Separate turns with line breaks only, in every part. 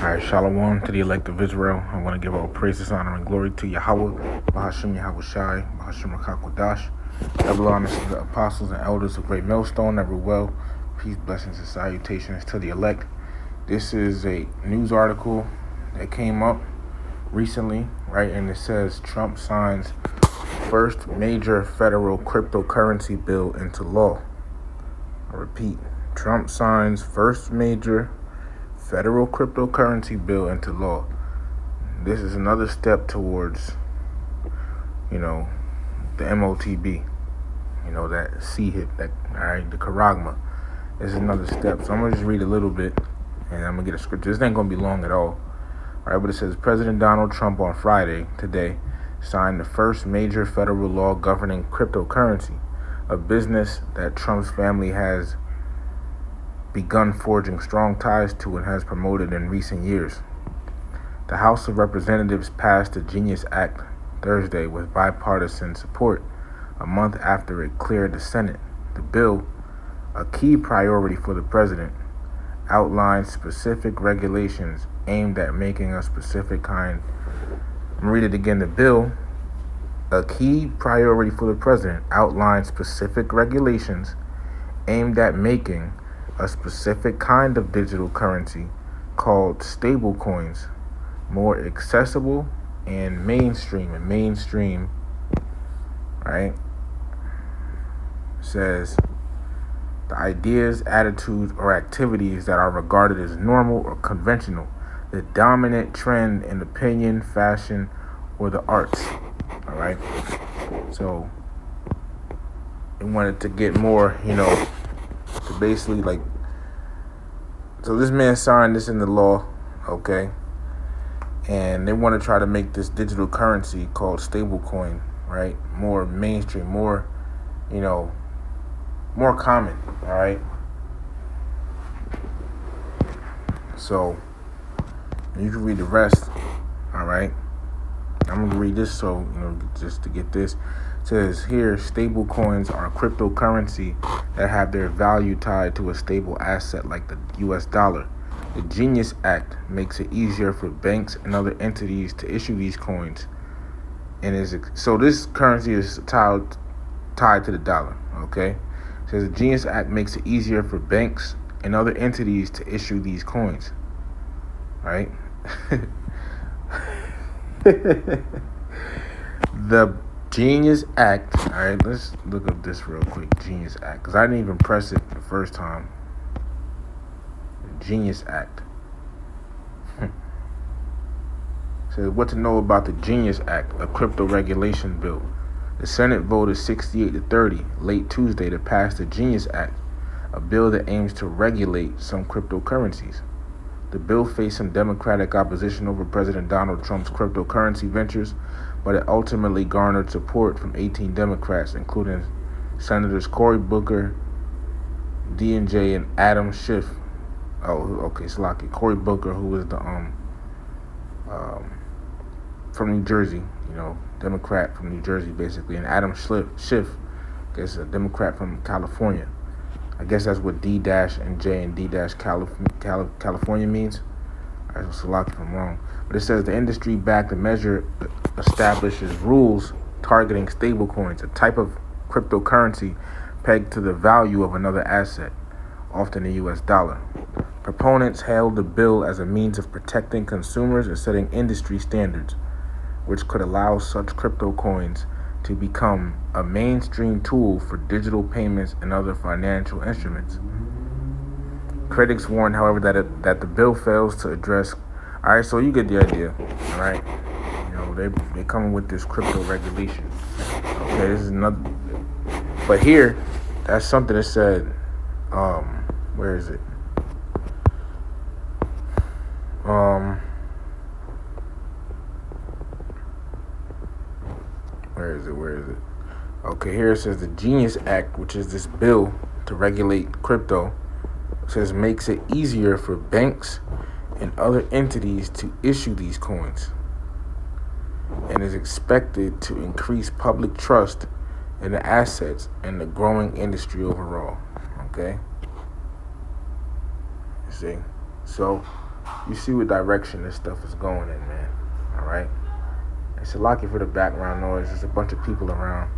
Alright, Shalom to the elect of Israel. I want to give all praises, honor, and glory to Yahweh, Bahashim Yahweh Shai, Bahashim Rakakwadash. Double honors to the apostles and elders of Great Millstone, ever well. Peace, blessings, and salutations to the elect. This is a news article that came up recently, right? And it says Trump signs first major federal cryptocurrency bill into law. I repeat, Trump signs first major federal cryptocurrency bill into law. This is another step towards, the MOTB, that CHIP, the Karagma. This is another step. So I'm going to just read a little bit, and I'm going to get a scripture. This ain't going to be long at all. All right, but it says, President Donald Trump on Friday, today, signed the first major federal law governing cryptocurrency, a business that Trump's family has begun forging strong ties to and has promoted in recent years. The House of Representatives passed the Genius Act Thursday with bipartisan support, a month after it cleared the Senate. The bill, a key priority for the president, outlines specific regulations aimed at making a specific kind. I'm going to read it again. The bill, a key priority for the president, outlines specific regulations aimed at making a specific kind of digital currency called stablecoins more accessible and mainstream. Right? Says the ideas, attitudes, or activities that are regarded as normal or conventional, the dominant trend in opinion, fashion, or the arts. All right. So they wanted to get more, to basically so this man signed this into law, okay? And they want to try to make this digital currency called stablecoin, right, more mainstream, more common, all right? So you can read the rest, all right? I'm going to read this so, just to get this. It says here, stable coins are cryptocurrency that have their value tied to a stable asset like the U.S. dollar. The Genius Act makes it easier for banks and other entities to issue these coins. So this currency is tied to the dollar, okay? It says the Genius Act makes it easier for banks and other entities to issue these coins, right? The Genius Act. All right, let's look up this real quick. Genius Act, because I didn't even press it the first time. Genius Act. Says what to know about the Genius Act, a crypto regulation bill. The Senate voted 68-30 late Tuesday to pass the Genius Act, a bill that aims to regulate some cryptocurrencies. The bill faced some Democratic opposition over President Donald Trump's cryptocurrency ventures, but it ultimately garnered support from 18 Democrats, including Senators Cory Booker, D&J, and Adam Schiff. Cory Booker, who was the from New Jersey, Democrat from New Jersey, basically, and Adam Schiff, I guess a Democrat from California. I guess that's what D-and-J and D-California means. I was lucky if I'm wrong. But it says the industry-backed measure establishes rules targeting stablecoins, a type of cryptocurrency pegged to the value of another asset, often the U.S. dollar. Proponents hailed the bill as a means of protecting consumers and setting industry standards, which could allow such crypto coins to become a mainstream tool for digital payments and other financial instruments. Critics warn, however, that the bill fails to address. All right, so you get the idea, all right? They coming with this crypto regulation. Okay, this is another. But here, that's something that said. Where is it? Where is it? Okay, here it says the Genius Act, which is this bill to regulate crypto, says makes it easier for banks and other entities to issue these coins, and is expected to increase public trust in the assets and the growing industry overall. Okay? You see? So you see what direction this stuff is going in, man. All right. It's a lucky for the background noise. There's a bunch of people around,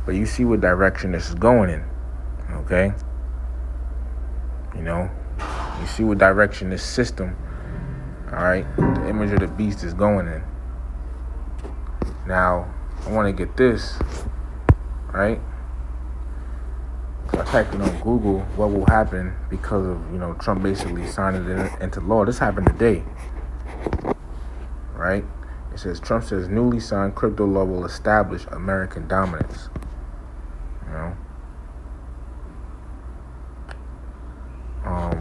but you see what direction this is going in. Okay. You know, you see what direction this system, all right, the image of the beast is going in. Now, I want to get this, right? So I typed it on Google, what will happen because of, Trump basically signing it into law. This happened today, right? It says, Trump says newly signed crypto law will establish American dominance.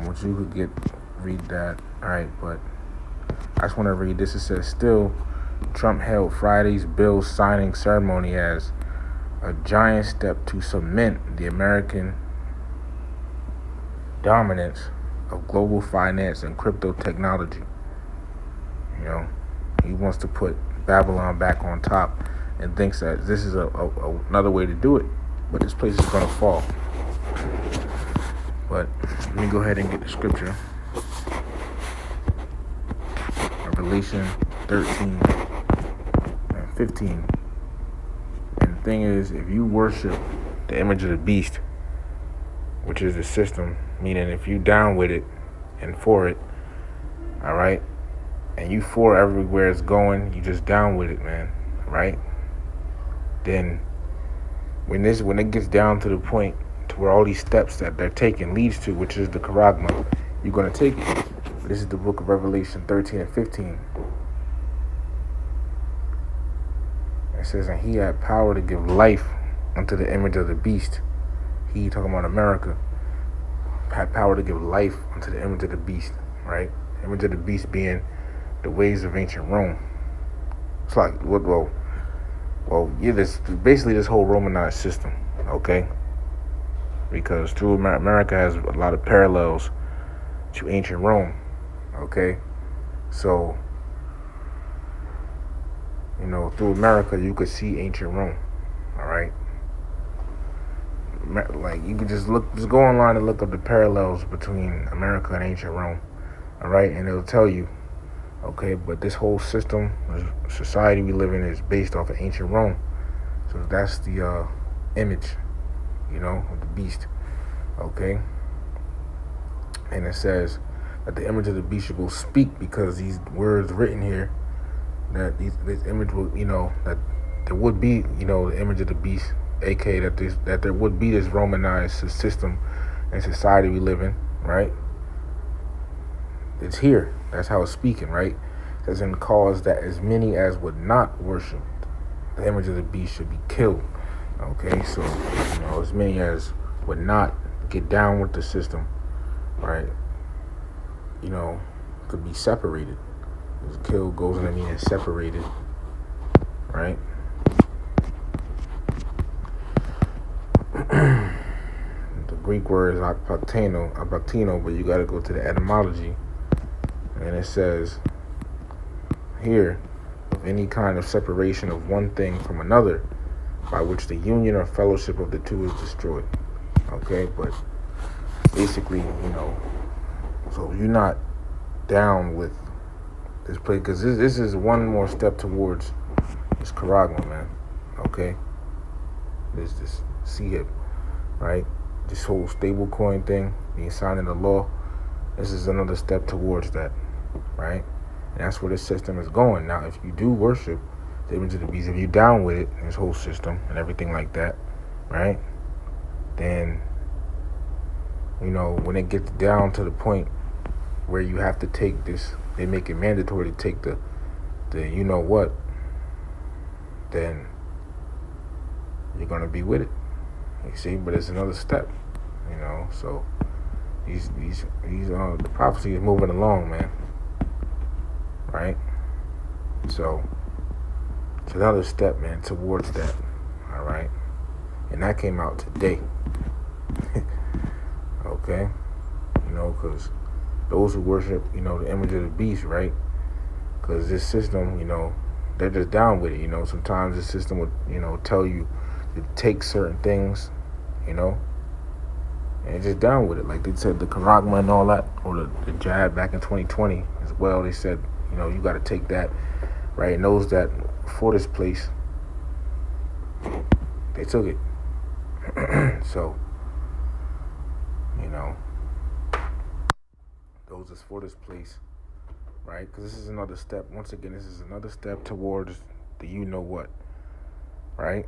Which you could read that, all right, but I just want to read this. It says, still, Trump hailed Friday's bill signing ceremony as a giant step to cement the American dominance of global finance and crypto technology. He wants to put Babylon back on top and thinks that this is another way to do it, but this place is going to fall. But let me go ahead and get the scripture. Revelation 13 and 15. And the thing is, if you worship the image of the beast, which is the system, meaning if you down with it and for it, all right, and you for everywhere it's going, you just down with it, man, right? Then when it gets down to the point to where all these steps that they're taking leads to, which is the charagma, you're going to take it. This is the book of Revelation 13 and 15. It says, and he had power to give life unto the image of the beast. He, talking about America, had power to give life unto the image of the beast, right? The image of the beast being the ways of ancient Rome. It's like, this basically this whole Romanized system, okay? Because through America has a lot of parallels to ancient Rome, okay? So, through America, you could see ancient Rome, all right? Like, you could just go online and look up the parallels between America and ancient Rome, all right? And it'll tell you, okay, but this whole system, society we live in is based off of ancient Rome. So that's the image, of the beast, okay? And it says that the image of the beast will speak because these words written here, that this image will, that there would be, the image of the beast, aka that there would be this Romanized system and society we live in, right? It's here. That's how it's speaking, right? It says, and cause that as many as would not worship the image of the beast should be killed. Okay, so as many as would not get down with the system, right? Could be separated. Because killed goes in the meaning separated, right? The Greek word is apaktino, but you got to go to the etymology, and it says here, of any kind of separation of one thing from another, by which the union or fellowship of the two is destroyed. Okay, but basically, so you're not down with this place, because this is one more step towards this charagma, man. Okay, this C-hip, right? This whole stable coin thing being signed into law, this is another step towards that, right? And that's where this system is going. Now, if you do worship the image of the beast, if you're down with it, this whole system and everything like that, right? Then, when it gets down to the point where you have to take this, they make it mandatory to take the what, then you're going to be with it. You see, but it's another step, so the prophecy is moving along, man. Right? So it's another step, man, towards that. All right? And that came out today. Okay? Because those who worship, the image of the beast, right? Because this system, they're just down with it, Sometimes the system would, tell you to take certain things, and just down with it. Like they said, the charagma and all that, or the jab back in 2020, well. They said, you got to take that, right? And those that for this place, they took it. So, those that's for this place, right? Because this is another step. Once again, this is another step towards the what, right?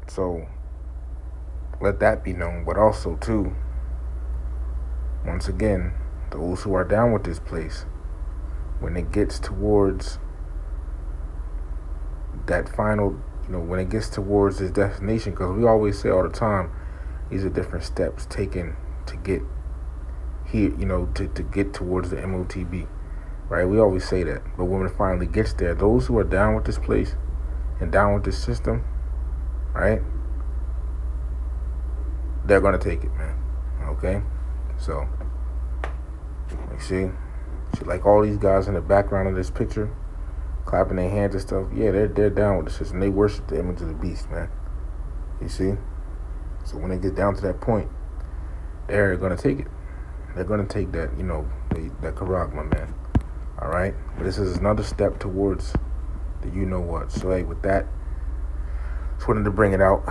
So, let that be known. But also, too, once again, those who are down with this place, when it gets towards that final, when it gets towards this destination, because we always say all the time, these are different steps taken to get here, to get towards the MOTB, right? We always say that. But when it finally gets there, those who are down with this place and down with this system, right, they're going to take it, man. Okay? So, you see, like all these guys in the background of this picture, clapping their hands and stuff, yeah, they're down with the system. They worship the image of the beast, man. You see? So when they get down to that point, they're going to take it. They're going to take that, that charagma, man. All right? But this is another step towards the what. So, hey, with that, just wanted to bring it out.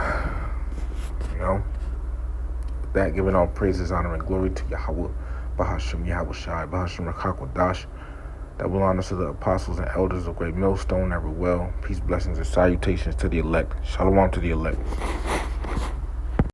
With that, giving all praises, honor, and glory to Yahweh, Bahasham, Yahweh Shai, Bahasham Rakakwadash. That will honor to the apostles and elders of Great Millstone, ever well. Peace, blessings, and salutations to the elect. Shalom to the elect.